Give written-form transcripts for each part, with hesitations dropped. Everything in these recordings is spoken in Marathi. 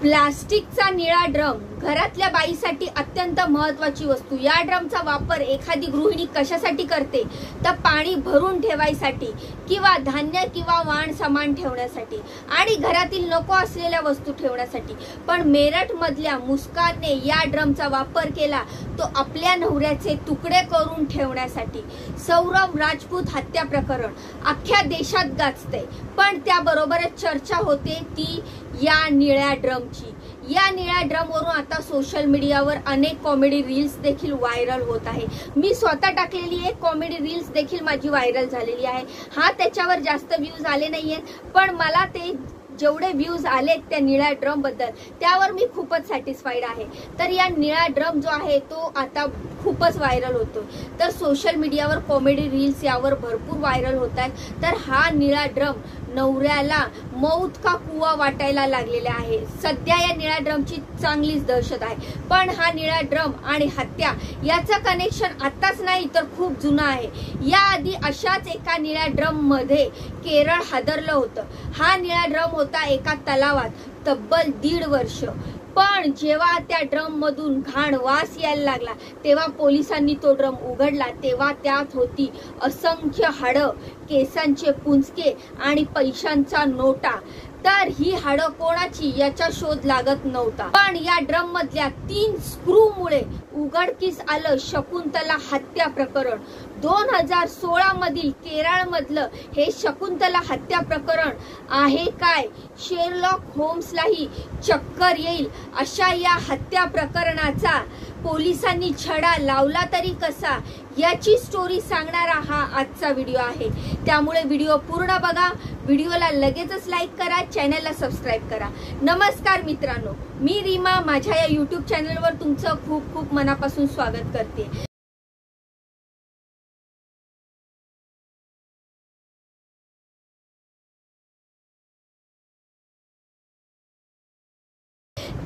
प्लास्टिकचा निळा ड्रम घरातल्या बाईसाठी अत्यंत महत्त्वाची वस्तू। या ड्रमचा वापर एखादी गृहिणी कशासाठी करते तर पाणी भरून ठेवायसाठी किंवा धान्य किंवा वाण सामान ठेवण्यासाठी आणि घरातील नको असलेल्या वस्तू ठेवण्यासाठी। पण मेरठ मधल्या मुस्कानने या ड्रमचा वापर केला तो आपल्या नवऱ्याचे तुकडे करून ठेवण्यासाठी। सौरभ राजपूत हत्या प्रकरण अख्ख्या देशात गाजते, पण त्याबरोबरच चर्चा होते ती या निळ्या ड्रमची। या निळ्या ड्रम वरून आता सोशल मीडियावर अनेक कॉमेडी रील्स देखील व्हायरल होत आहे। मी स्वतः टाकलेली एक कॉमेडी रील्स देखील माझी व्हायरल झालेली आहे। हा त्याच्यावर जास्त व्ह्यूज आले नाहीयेत, पण मला ते जेवढे व्ह्यूज आलेत त्या निळ्या ड्रम बद्दल त्यावर मी खूपच सॅटिस्फाईड आहे। तर या निळा ड्रम जो आहे तो आता खूपच व्हायरल होतो, तर सोशल मीडियावर कॉमेडी रील्स यावर भरपूर व्हायरल होत आहेत। तर हा निळा ड्रम नवऱ्याला मौत का कुवा वाटायला लागलेला आहे। सध्या या निळ्या ड्रमची चांगलीच दहशत आहे, पण हा निळा ड्रम आणि हत्या याचं कनेक्शन आताच नाही तर खूप जुनं आहे। याआधी अशाच एका निळ्या ड्रम मध्ये केरळ हादरलं होतं। हा निळा ड्रम होता एका तलावात तब्बल 1.5 वर्ष, पण जेव्हा त्या ड्रम मधून घाण वास यायला लागला तेव्हा पोलिसांनी तो ड्रम उघडला, तेव्हा त्यात होती असंख्य हाडं, केसांचे पुंजके आणि पैशांचा नोटा। तर ही हाडं कोणाची याचा शोध लागत नव्हता, पण या ड्रम मधल्या 3 स्क्रू मुळे उघडकीस आलं शकुंतला हत्या प्रकरण। 2016 मधील केरळ मधलं हे शकुंतला हत्या प्रकरण आहे काय शेरलॉक होम्सलाही चक्कर येईल अशा या हत्या प्रकरणाचा पोलिसांनी छडा लावला तरी कसा याची स्टोरी सांगणारा हा आजचा व्हिडिओ आहे। त्यामुळे व्हिडिओ पूर्ण बघा, व्हिडिओला लगेचच लाईक करा, चॅनलला सबस्क्राइब करा। नमस्कार मित्रांनो, मी रीमा माझ्या या यूट्यूब चॅनलवर तुमचं खूप खूप मनापासून स्वागत करते।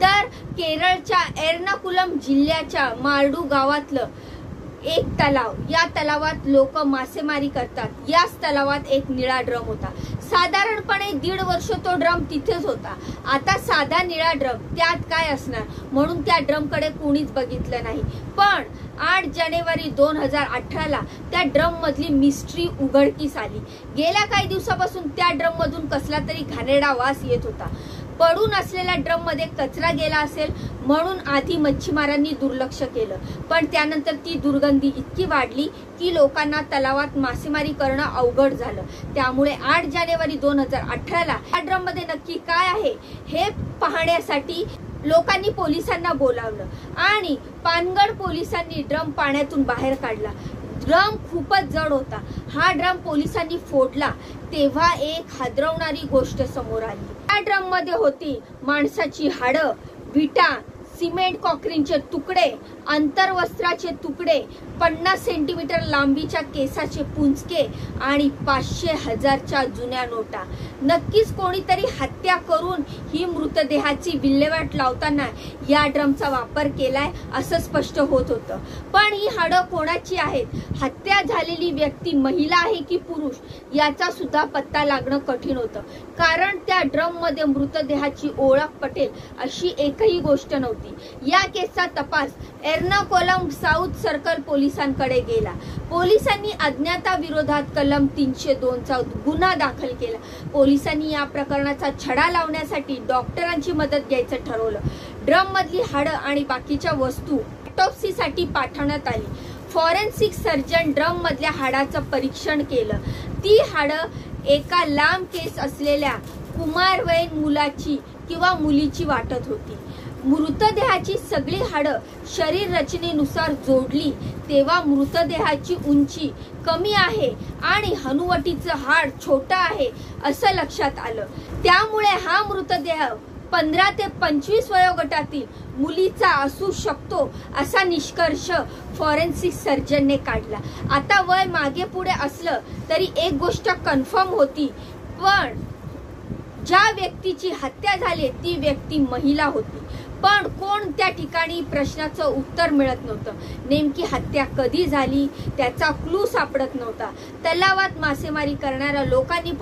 तर केरळच्या एर्नाकुलम जिल्ह्याच्या मार्डू गावातलं एक तलाव, या तलावात लोक मासेमारी करतात। याच तलावात एक निळा ड्रम होता। साधारणपणे 1.5 वर्ष तो ड्रम तिथेच होता। आता साधा निळा ड्रम, त्यात काय असणार म्हणून त्या ड्रम कडे कोणीच बघितलं नाही। पण 8 जानेवारी 2018ला त्या ड्रम मधली मिस्ट्री उघडकीस आली। गेल्या काही दिवसापासून त्या ड्रम मधून कसला तरी घाणेरडा वास येत होता। पडून असलेल्या ड्रम मध्ये कचरा गेला असेल म्हणून आधी मच्छीमारांनी दुर्लक्ष केलं, पण त्यानंतर ती दुर्गंधी इतकी वाढली की लोकांना तलावात मासेमारी करणं अवघड झालं। त्यामुळे 8 जानेवारी 2018ला या ड्रम मध्ये नक्की काय आहे हे पाहण्यासाठी लोकांनी पोलिसांना बोलावलं आणि पानगड पोलिसांनी ड्रम पाण्यातून बाहेर काढला। ड्रम खूपच जड होता। हा ड्रम पोलिसांनी फोडला तेव्हा एक हादरवणारी गोष्ट समोर आली। या ड्रम मध्ये होती माणसाची हाडं, विटा, सिमेंट कॉंक्रीटचे तुकडे, अंतर्वस्त्राचे तुकडे, 50 सेंटीमीटर लांबीच्या केसाचे पुंजके आणि 500,000च्या जुन्या नोटा। नक्कीच कोणीतरी हत्या करून ही मृतदेहाची विल्हेवाट लावताना या ड्रमचा वापर केलाय असं स्पष्ट होत होतं। पण ही हाडं कोणाची आहेत, हत्या झालेली व्यक्ती महिला आहे की पुरुष याचा सुद्धा पत्ता लागणं कठीण होतं, कारण त्या ड्रम मध्ये मृतदेहाची ओळख पटेल अशी एकही गोष्ट नव्हती। या केसचा तपास एर्नाकुलम साऊथ सर्कल पोलिसांकडे गेला। पोलिसांनी अज्ञाताविरोधात कलम 302 चा गुन्हा दाखल केला। पोलिसांनी या प्रकरणाचा छडा लावण्यासाठी डॉक्टरांची मदत घ्यायचं ठरवलं। ड्रम मधली हाडं आणि बाकीच्या वस्तू ऑटोप्सीसाठी पाठवण्यात आली। फॉरेन्सिक सर्जन ड्रम मधल्या हाडाचं परीक्षण केलं। ती हाडं एका लांब केस असलेल्या कुमारवयीन मुलाची किंवा मुलीची वाटत होती। मृतदेहाची सगळी हाडं शरीर रचनेनुसार जोडली तेव्हा मृतदेहाची उंची कमी आहे आणि हनुवटीचं हाड छोटं आहे असं लक्षात आलं। त्यामुळे हा मृतदेह 15 ते 25 वयोगटातील मुलीचा असू शकतो असा निष्कर्ष फॉरेन्सिक सर्जनने काढला। आता वय मागे पुढे असलं तरी एक गोष्ट कन्फर्म होती, पण ज्या व्यक्तीची हत्या झाली ती व्यक्ती महिला होती। पण कोण त्या ठिकाणी प्रश्नाचं उत्तर मिळत नव्हतं. नेमकी हत्या कधी झाली त्याचा क्लू सापडत नव्हता. तलावात मासेमारी करणाऱ्या लोकांनी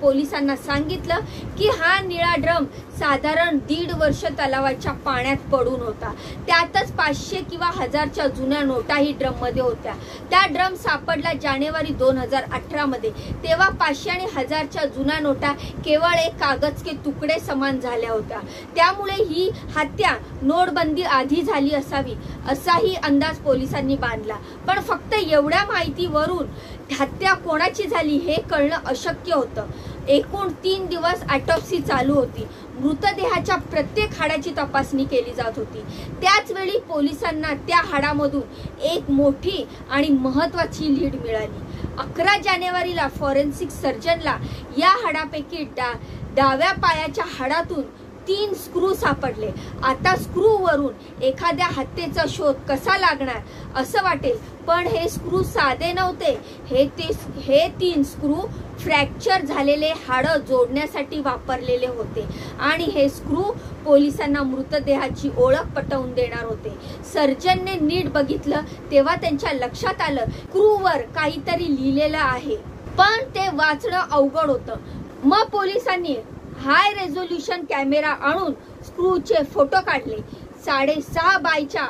पोलिसांना सांगितलं की हा निळा ड्रम साधारण 1.5 वर्ष तलावाच्या पाण्यात पडून होता. त्यातच 500 किंवा 1000च्या जुन्या नोटाही ड्रम मध्ये होत्या. त्या ड्रम सापडला जानेवारी 2018 मध्ये. तेव्हा 500 आणि 1000च्या जुन्या नोटा केवळ एक कागज के तुकडे समान झाल्या होत्या. त्यामुळे ही हत्या नोटबंदी आधी झाली असावी असाही अंदाज पोलिसांनी बांधला. पण फक्त एवढ्या माहितीवरून हत्या कोणाची झाली हे कळणं अशक्य होतं. एकूण 3 दिवस ऑटोप्सी चालू होती. मृतदेहाच्या प्रत्येक हाडाची तपासणी केली जात होती. त्याच वेळी पोलिसांना त्या हाडामधून एक मोठी आणि महत्वाची लीड मिळाली. 11 जानेवारीला फॉरेन्सिक सर्जनला या हाडापैकी डाव्या पायाच्या हाडातून 3 स्क्रू सापडले. आता स्क्रू वरून एखाद्या हत्येचा शोध कसा लागणार असं वाटेल, पण हे स्क्रू साधे नव्हते. हे 3 स्क्रू फ्रॅक्चर झालेले हाड जोडण्यासाठी वापरलेले होते आणि हे स्क्रू पोलिसांना मृतदेहाची ओळख पटवून देणार होते. सर्जनने नीट बघितलं तेव्हा त्यांच्या लक्षात आलं स्क्रूवर काहीतरी लिहिलेलं आहे, पण ते वाचणं अवघड होतं. मग पोलिसांनी हाय रेझोल्युशन कॅमेरा आणून स्क्रूचे फोटो काढले. 6.5 बायच्या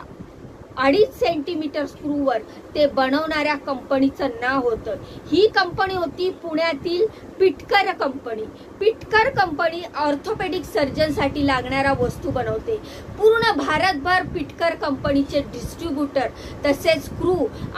2.5 सेंटीमीटर स्क्रूवर ते बनवणाऱ्या कंपनीचं नाव होतं. ही कंपनी होती पुण्यातील Pitkar company. Pitkar company orthopaedic सर्जनसाठी लागणाऱ्या वस्तू बनवते. पूर्ण भारतभर पिटकर कंपनीचे डिस्ट्रीब्युटर तसेच स्क्रू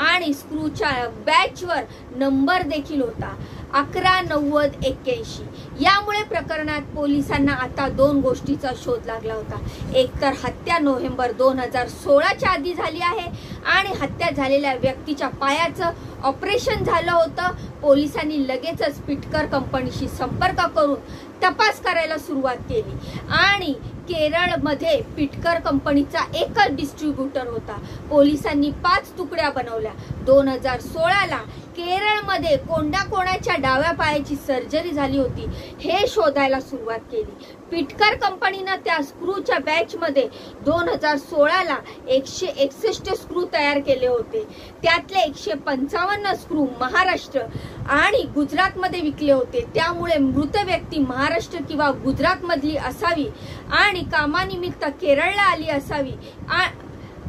आणि स्क्रूच्या बॅचवर नंबर देखील होता 119081. यामुळे प्रकरणात पोलिसांना आता 2 गोष्टीचा शोध लागला होता. एक तर हत्या नोव्हेंबर 2016च्या आधी झाली आहे आणि हत्या झालेल्या व्यक्तीच्या पायाचं ऑपरेशन झालं होतं. पोलिसांनी लगेचच पिटकर कंपनीशी संपर्क करून तपास करायला सुरुवात केली आणि केरळमध्ये पिटकर कंपनीचा एकच डिस्ट्रीब्युटर होता. पोलिसांनी 5 तुकड्या बनवल्या. 2016ला केरळमध्ये कोणाच्या डाव्या पायाची सर्जरी झाली होती हे शोधायला सुरुवात केली. पिटकर कंपनीनं त्या स्क्रूच्या बॅचमध्ये 2016ला 161 स्क्रू तयार केले होते. त्यातले 155 स्क्रू महाराष्ट्र आणि गुजरातमध्ये विकले होते. त्यामुळे मृत व्यक्ती महाराष्ट्र किंवा गुजरात मधली असावी आणि कामानिमित्त केरळला आली असावी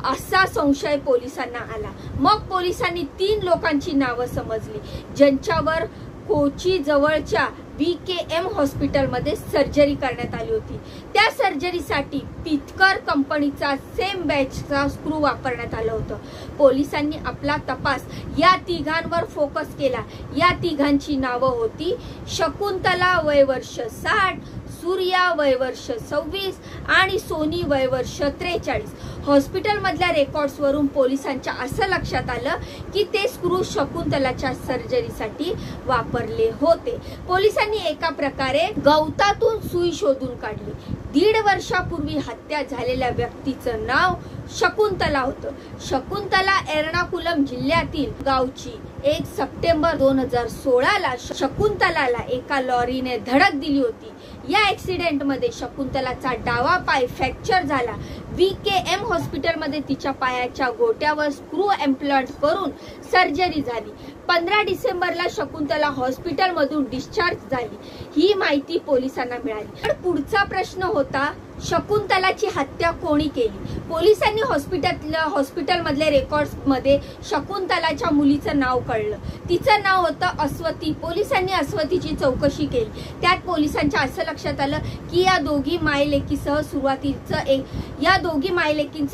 असा संशय पोलिसांना आला. मग पोलिसांनी 3 लोकांची नावं समजली ज्यांच्यावर कोची जवळच्या VKM हॉस्पिटलमध्ये सर्जरी करण्यात आली होती. त्या सर्जरीसाठी पिटकर कंपनीचा सेम बॅचचा स्क्रू वापरण्यात आलं होतं. पोलिसांनी आपला तपास या 3घांवर फोकस केला. या 3घांची नावं होती शकुंतला वय वर्ष 60, सूर्या वय वर्ष 26 आणि सोनी वय वर्ष 43. हॉस्पिटल मधल्या रेकॉर्ड्स वरून पोलिसांच्या असं लक्षात आलं की ते स्क्रू शकुंतलाच्या सर्जरीसाठी वापरले होते. पोलिसांनी एका प्रकारे गवतातून सुई शोधून काढली. 1.5 वर्षापूर्वी हत्या झालेल्या व्यक्तीचं नाव शकुंतला होतं. शकुंतला एर्नाकुलम जिल्ह्यातील गावची. 1 सप्टेंबर 2016ला शकुंतलाला एका लॉरीने धडक दिली होती. या ऍक्सिडेंट मध्ये शकुंतलाचा डावा पाय फ्रॅक्चर झाला. VKM हॉस्पिटलमध्ये तिच्या पायाच्या गोट्यावर स्क्रू इम्प्लांट करून सर्जरी झाली. 15 डिसेंबरला शकुंतला हॉस्पिटलमधून डिस्चार्ज झाली. ही माहिती पोलिसांना मिळाली. पण पुढचा प्रश्न होता शकुंतलाची हत्या कोणी केली. पोलिसांनी हॉस्पिटलमधल्या रेकॉर्ड्स मध्ये शकुंतलाच्या मुलीचं नाव कळलं. तिचं नाव होतं अस्वती. पोलिसांनी अस्वतीची चौकशी केली. त्यात पोलिसांच्या असं लक्षात आलं की या दोघी मायलेकींचं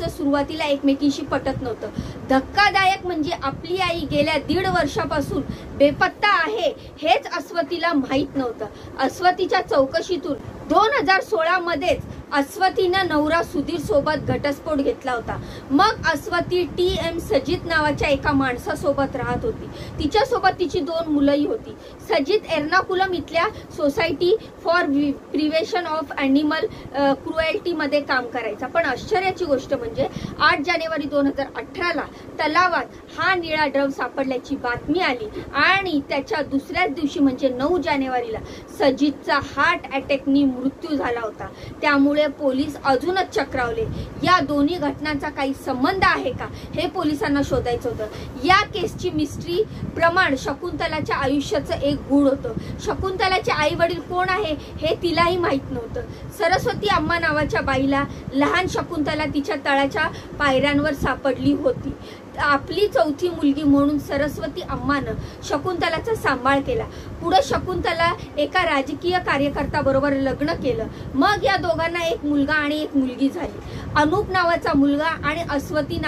सुरुवातीला एकमेकींशी पटत नव्हतं. धक्कादायक म्हणजे आपली आई गेल्या 1.5 वर्षापासून बेपत्ता आहे हेच अस्वतीला माहित नव्हतं. अस्वतीच्या चौकशीतून 2016 मध्येच अस्वतीनं नवरा सुधीर सोबत घटस्फोट घेतला होता. मग अस्वती TM सजित नावाच्या एका माणसासोबत राहत होती. तिच्यासोबत तिची 2 मुलंही होती. सजित एर्नाकुलम इथल्या society for prevention of animal cruelty मध्ये काम करायचा. पण आश्चर्याची गोष्ट म्हणजे 8 जानेवारी 2018ला तलावात हा निळा ड्रम सापडल्याची बातमी आली आणि त्याच्या दुसऱ्याच दिवशी म्हणजे 9 जानेवारीला सजितचा हार्ट अटॅकनी मृत्यू झाला होता. त्यामुळे त्यामुळे पोलीस अजूनच चक्रावले। या दोन्ही घटनांचा काही संबंध आहे का हे पोलिसांना शोधायचं होतं। या केसची मिस्ट्री प्रमाण शकुंतलाच्या आयुष्याचं एक गूढ होतं। शकुंतलाचे आई वडील कोण आहे हे तिलाही माहित नव्हतं। सरस्वती अम्मा नावाच्या बाईला लहान शकुंतला तिच्या तळाच्या पायऱ्यांवर सापडली होती। आपली चौथी मुलगी म्हणून सरस्वती अम्मानं शकुंतलाचा सांभाळ केला। पुढे शकुंतला एका राजकीय कार्यकर्त्याबरोबर लग्न केलं। मग या दोघांना एक मुलगा आणि एक मुलगी झाली। अनूप नावाचा मुलगा आणि अस्वती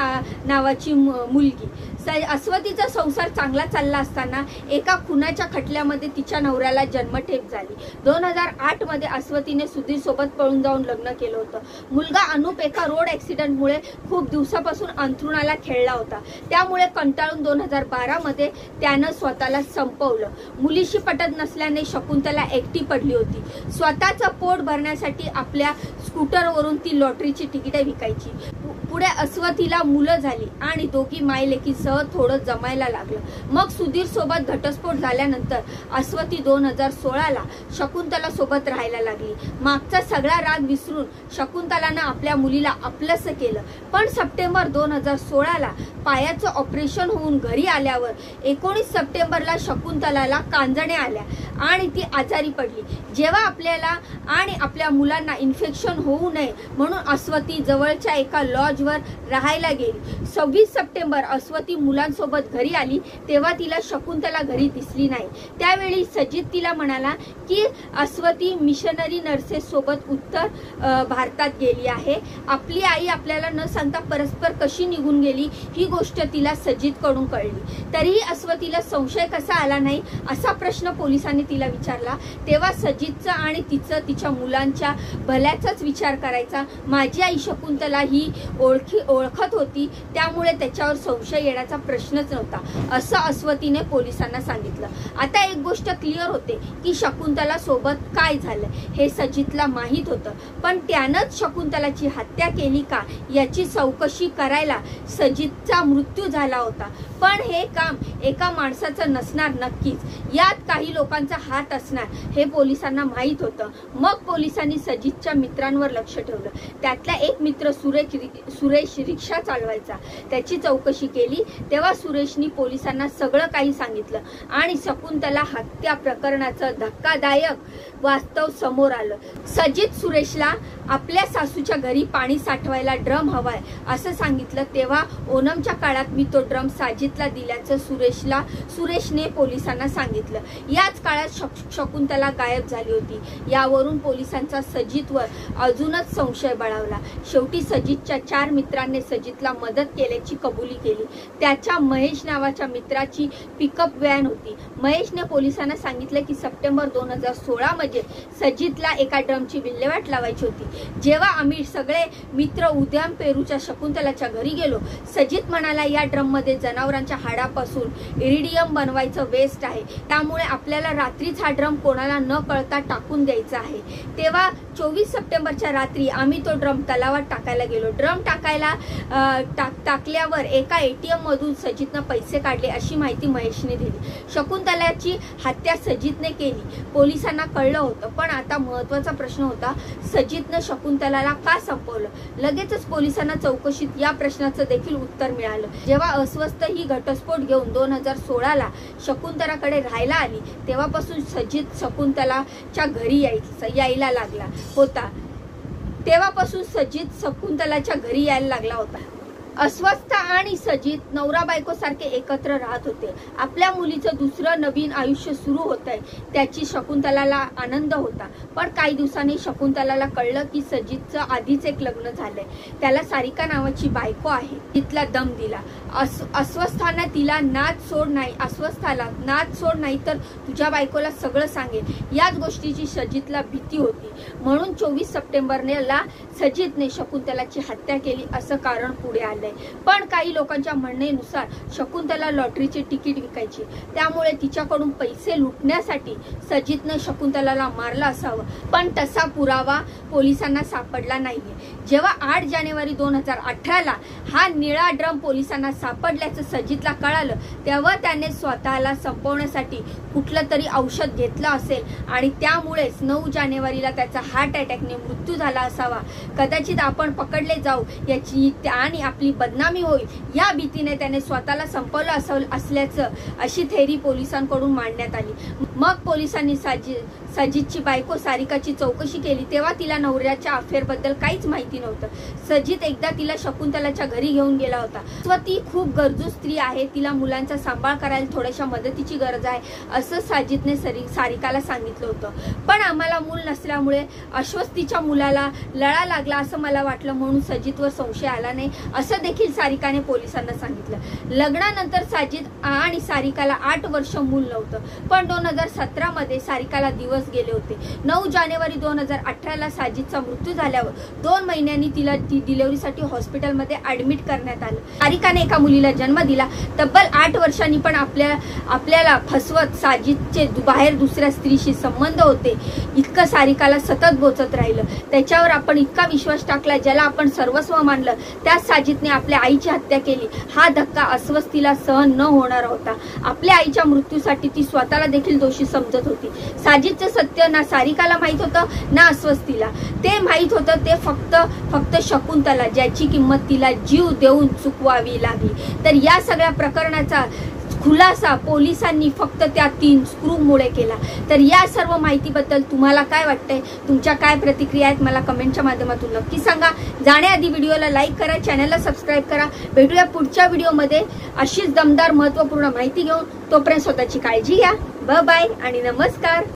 नावाची मुलगी। अस्वतीचा संसार चांगला चालला असताना एका खुनाच्या खटल्यामध्ये तिच्या नवऱ्याला जन्मठेप झाली। 2008 मध्ये अस्वतीने सुधीर सोबत पळून जाऊन लग्न केलं होतं। मुलगा अनूप एका रोड ऍक्सिडेंटमुळे खूप दिवसापासून अंथरुणाला खेळला होता। त्यामुळे कंटाळून 2012 मध्ये त्यानं स्वतःला संपवलं। मुलीशी पटत नसल्याने शकुंतला एकटी पडली होती। स्वतःचं पोट भरण्यासाठी आपल्या स्कूटरवरून ती लॉटरीची तिकिटे विकायची। पुढे अस्वतीला मुलं झाली आणि दोघी मायलेकीसह थोडं जमायला लागलं। मग सुधीर सोबत घटस्फोट झाल्यानंतर अस्वती 2016 ला शकुंतला सोबत राहायला लागली। मागचा सगळा राग विसरून शकुंतलानं आपल्या मुलीला आपलंसं केलं। पण सप्टेंबर 2016 ला पायाचं ऑपरेशन होऊन घरी आल्यावर 19 सप्टेंबरला शकुंतलाला कांजण्या आल्या आणि ती आजारी पडली। जेव्हा आपल्याला आणि आपल्या मुलांना इन्फेक्शन होऊ नये म्हणून अस्वती जवळच्या एका लॉजवर राहायला गेली। 26 सप्टेंबर अस्वती मुलांसोबत घरी आली तेव्हा तिला शकुंतला घरी दिसली नाही। त्यावेळी सजित तिला म्हणाला की अस्वती मिशनरी नर्सेस सोबत उत्तर भारतात गेली आहे। आपली आई आपल्याला न सांगता परस्पर कशी निघून गेली ही गोष्ट तिला सजित कडून कळली। तरीही अस्वतीला संशय कसा आला नाही असा प्रश्न पोलिसांनी तिला विचारला। तेव्हा सजितचा आणि तिच्या मुलांच्या भल्याचाच विचार करायचा। माझी आई शकुंतला ही ओळखत होती त्यामुळे त्याच्यावर संशय येण्याचा प्रश्नच नव्हता असं अस्वतीने पोलिसांना सांगितलं। आता एक गोष्ट क्लिअर होते की शकुंतला सोबत काय झालं हे सजितला माहित होतं, पण त्यानंच शकुंतलाची हत्या केली का याची चौकशी करायला सजितचा मृत्यू झाला होता। पण हे काम एका माणसाचं नसणार नक्कीच, यात काही लोकांचा हात असणार हे पोलिसांना माहित होतं। मग पोलिसांनी सजितच्या मित्रांवर लक्ष ठेवलं। त्यातला एक मित्र सुरेश रिक्षा चालवायचा। त्याची चौकशी केली तेव्हा सुरेशनी पोलिसांना सगळं काही सांगितलं आणि शकुंतला हत्या प्रकरणाचं धक्कादायक वास्तव समोर आलं। सजित सुरेशला आपल्या सासूच्या घरी पाणी साठवायला ड्रम हवाय असं सांगितलं तेव्हा ओणमच्या काळात मी तो ड्रम साजितला दिल्याचं सुरेशने पोलिसांना सांगितलं। याच काळात शकुंतला गायब झाली होती। यावरून पोलिसांचा सजितवर अजूनच संशय बळावला। शेवटी सजितच्या 4 मित्रांनी सजितला मदत केल्याची कबुली केली। त्याच्या महेश नावाच्या मित्राची पिकअप व्हॅन होती। महेशने पोलिसांना सांगितलं की सप्टेंबर 2016 मध्ये सजितला एका ड्रमची विल्हेवाट लावायची होती। जेव्हा आम्ही सगळे मित्र उद्याम पेरूच्या शकुंतलाच्या घरी गेलो, सजित म्हणाला या ड्रम मध्ये जनावरांच्या हाडापासून इरिडियम बनवायचं वेस्ट आहे, त्यामुळे आपल्याला रात्रीच हा ड्रम कोणाला न कळता टाकून द्यायचा आहे। तेव्हा 24 सप्टेंबरच्या रात्री आम्ही तो ड्रम तलावात टाकायला गेलो। ड्रम टाकल्यावर एका एटीएम मधून सजितनं पैसे काढले अशी माहिती महेशने दिली। शकुंतलाची हत्या सजितने केली पोलिसांना कळलं होतं, पण आता महत्वाचा प्रश्न होता सजितनं शकुंतलाला का संपवलं। लगेचच पोलिसांना चौकशीत या प्रश्नाचं देखील उत्तर मिळालं। जेव्हा अस्वस्थ ही घटस्फोट घेऊन 2016 ला शकुंतलाकडे राहायला आली तेव्हापासून सजित शकुंतलाच्या घरी यायला लागला होता। अस्वस्थ आणि सजित नवरा बायको सारखे एकत्र राहत होते। आपल्या मुलीचं दुसरं नवीन आयुष्य सुरू होत आहे त्याची शकुंतलाला आनंद होता। पण काही दिवसांनी शकुंतलाला कळलं की सजितचं आधीच एक लग्न झालंय, त्याला सारिका नावाची बायको आहे। तिथला दम दिला। अस्वस्थाला तिला अस्वस्थाला नाच सोड नाही तर तुझ्या बायकोला सगळं सांगेल याच गोष्टीची सजितला भीती होती। म्हणून 24 सप्टेंबरला सजितने शकुंतलाची हत्या केली असं कारण पुढे आलं। नये। पण काही लोकांच्या म्हणण्यानुसार शकुंतला लॉटरीचे तिकीट विकायची, त्यामुळे तिच्याकडून पैसे लुटण्यासाठी सजितनं शकुंतलाला मारलं असावं, पण तसा पुरावा पोलिसांना सापडला नाहीये। जेव्हा 8 जानेवारी 2018ला हा निळा ड्रम पोलिसांना सापडल्याचं सजितला कळालं, तेव्हा त्याने स्वतःला संपवण्यासाठी कुठलं तरी औषध घेतलं असेल आणि त्यामुळेच 9 जानेवारीला त्याचा हार्ट अटॅकने मृत्यू झाला असावा। कदाचित आपण पकडले जाऊ याची आणि आपली बदनामी होईल या भीतीने त्याने स्वतःला संपवलं असल्याचं अशी थेरी पोलिसांकडून मांडण्यात आली। मग पोलिसांनी सजितची बायको सारिकाची चौकशी केली, तेव्हा तिला नवऱ्याच्या अफेअरबद्दल काहीच माहिती नव्हतं। सजित एकदा तिला शकुंतलाच्या घरी घेऊन गेला होता। ती खूप गरजू स्त्री आहे, तिला मुलांचा सांभाळ करायला थोड्याशा मदतीची गरज आहे असं सजितने सारिकाला सांगितलं होतं। पण आम्हाला मूल नसल्यामुळे अस्वस्थीच्या मुलाला लळा लागला असं मला वाटलं, म्हणून सजितवर संशय आला नाही असं देखील सारिकाने पोलिसांना सांगितलं। लग्नानंतर सजित आणि सारिकाला 8 वर्ष मूल नव्हतं, पण 2017 मध्ये सारिकाला दिवस गेले होते। 9 जानेवारी 2018ला सजितचा मृत्यू झाल्यावर 2 महिन्यांनी तिला डिलिव्हरीसाठी हॉस्पिटलमध्ये ऍडमिट करण्यात आलं। सारिकाने एका मुलीला जन्म दिला। तब्बल 8 वर्षांनी पण आपल्याला फसवत सजितचे बाहेर दुसऱ्या स्त्रीशी संबंध होते इतकं सारिकाला सतत बोचत राहिलं। त्याच्यावर आपण इतका विश्वास टाकला, ज्याला आपण सर्वस्व मानलं, त्याच सजितने आपल्या आईची हत्या केली। हा धक्का अस्वस्थीला सहन न होणार होता। आपल्या आईच्या मृत्यूसाठी ती स्वतःला देखील दोषी समजत होती। सजितचं सत्य ना सारिकाला माहित होतं ना अस्वस्थीला। ते माहित होतं ते फक्त शकुंतला, ज्याची किंमत तिला जीव देऊन चुकवावी लागली। तर या सगळ्या प्रकरणाचा खुलासा पोलिसांनी फक्त त्या 3 स्क्रूमुळे केला। तर या सर्व माहितीबद्दल तुम्हाला काय वाटतंय, तुमच्या काय प्रतिक्रिया आहेत मला कमेंटच्या माध्यमातून नक्की सांगा। जाण्याआधी व्हिडिओला लाईक करा, चॅनलला सबस्क्राईब करा। भेटूया पुढच्या व्हिडिओमध्ये अशीच दमदार महत्त्वपूर्ण माहिती घेऊन। तोपर्यंत स्वतःची काळजी घ्या। बाय बाय आणि नमस्कार।